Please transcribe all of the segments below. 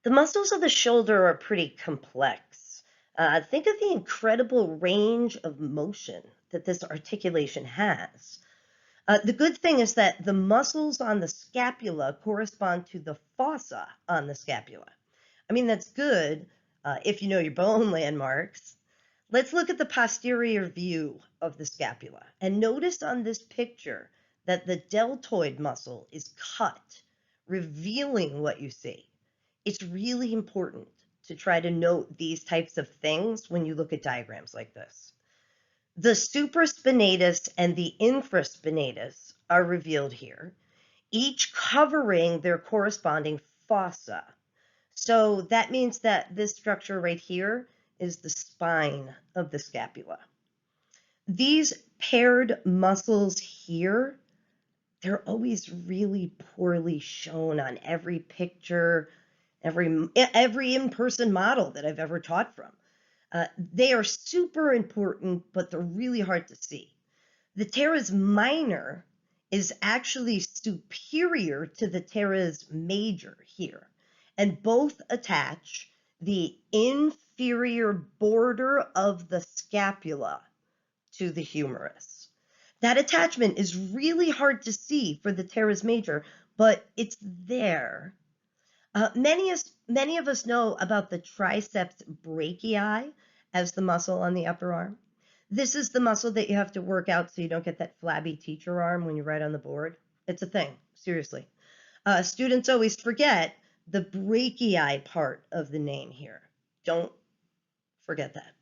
The muscles of the shoulder are pretty complex. Think of the incredible range of motion that this articulation has. The good thing is that the muscles on the scapula correspond to the fossa on the scapula. I mean, that's good if you know your bone landmarks. Let's look at the posterior view of the scapula and notice on this picture that the deltoid muscle is cut, revealing what you see. It's really important to try to note these types of things when you look at diagrams like this. The supraspinatus and the infraspinatus are revealed here, each covering their corresponding fossa. So that means that this structure right here is the spine of the scapula. These paired muscles here, they're always really poorly shown on every picture, every in-person model that I've ever taught from. They are super important, but they're really hard to see. The teres minor is actually superior to the teres major here, and both attach the inferior border of the scapula to the humerus. That attachment is really hard to see for the teres major, but it's there. Many of us know about the triceps brachii as the muscle on the upper arm. This is the muscle that you have to work out so you don't get that flabby teacher arm when you write on the board. It's a thing, seriously. Students always forget the brachii part of the name here. Don't forget that.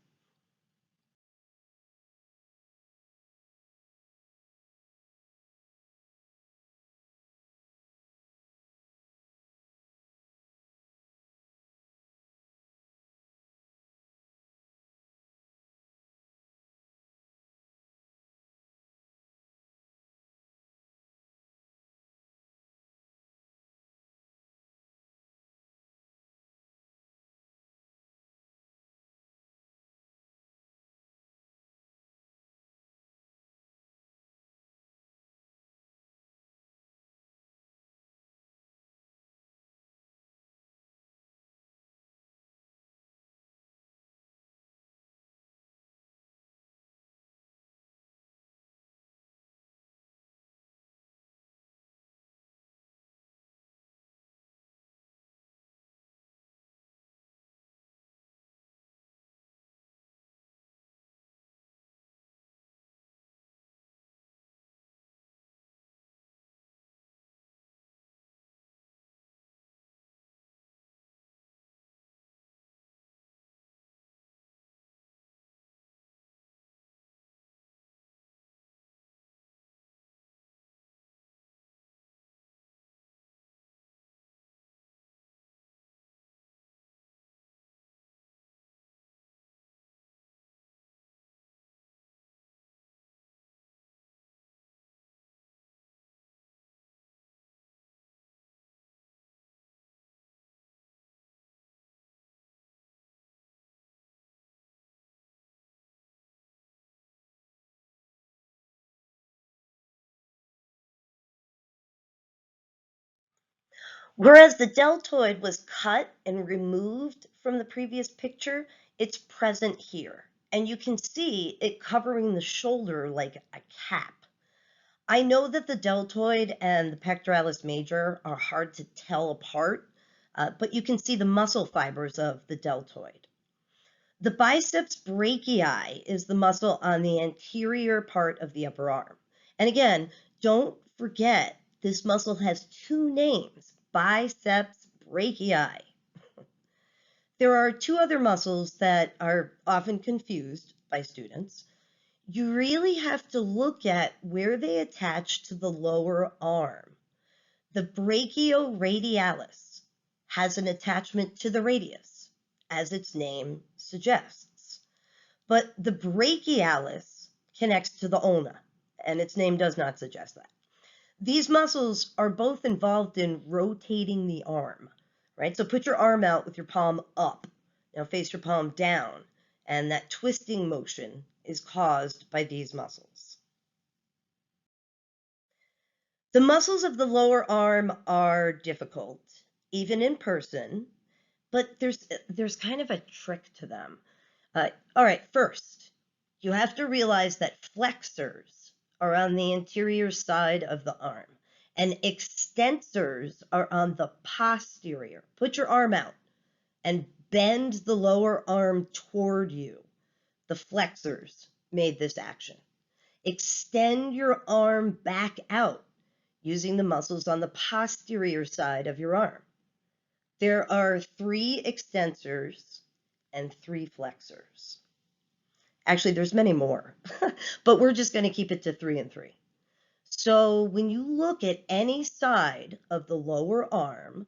Whereas the deltoid was cut and removed from the previous picture, it's present here. And you can see it covering the shoulder like a cap. I know that the deltoid and the pectoralis major are hard to tell apart, but you can see the muscle fibers of the deltoid. The biceps brachii is the muscle on the anterior part of the upper arm. And again, don't forget this muscle has two names, biceps brachii. There are two other muscles that are often confused by students. You really have to look at where they attach to the lower arm. The brachioradialis has an attachment to the radius, as its name suggests. But the brachialis connects to the ulna, and its name does not suggest that. These muscles are both involved in rotating the arm, right? So put your arm out with your palm up. Now face your palm down, and that twisting motion is caused by these muscles. The muscles of the lower arm are difficult, even in person, but there's kind of a trick to them. All right, first, you have to realize that flexors are on the anterior side of the arm and extensors are on the posterior. Put your arm out and bend the lower arm toward you. The flexors made this action. Extend your arm back out using the muscles on the posterior side of your arm. There are 3 extensors and 3 flexors. Actually, there's many more, but we're just going to keep it to 3 and 3. So when you look at any side of the lower arm,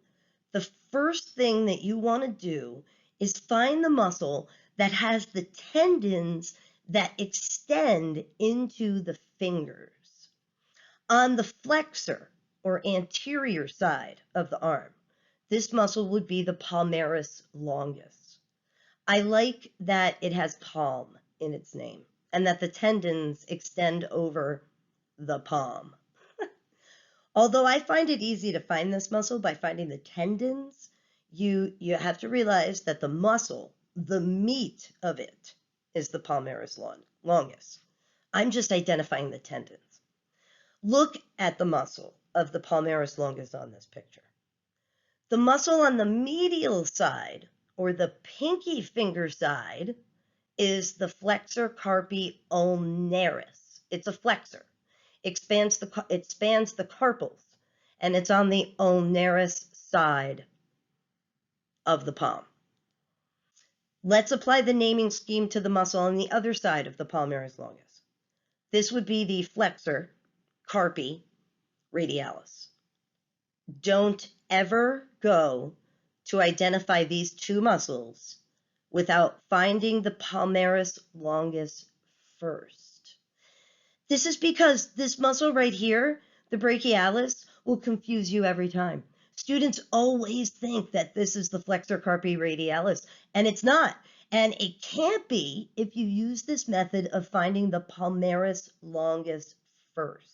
the first thing that you want to do is find the muscle that has the tendons that extend into the fingers. On the flexor or anterior side of the arm, this muscle would be the palmaris longus. I like that it has palm in its name and that the tendons extend over the palm. Although I find it easy to find this muscle by finding the tendons, you have to realize that the muscle, the meat of it, is the palmaris longus. I'm just identifying the tendons. Look at the muscle of the palmaris longus on this picture. The muscle on the medial side, or the pinky finger side, is the flexor carpi ulnaris. It's a flexor. It spans the carpals, and it's on the ulnaris side of the palm. Let's apply the naming scheme to the muscle on the other side of the palmaris longus. This would be the flexor carpi radialis. Don't ever go to identify these 2 muscles without finding the palmaris longus first. This is because this muscle right here, the brachialis, will confuse you every time. Students always think that this is the flexor carpi radialis, and it's not. And it can't be if you use this method of finding the palmaris longus first.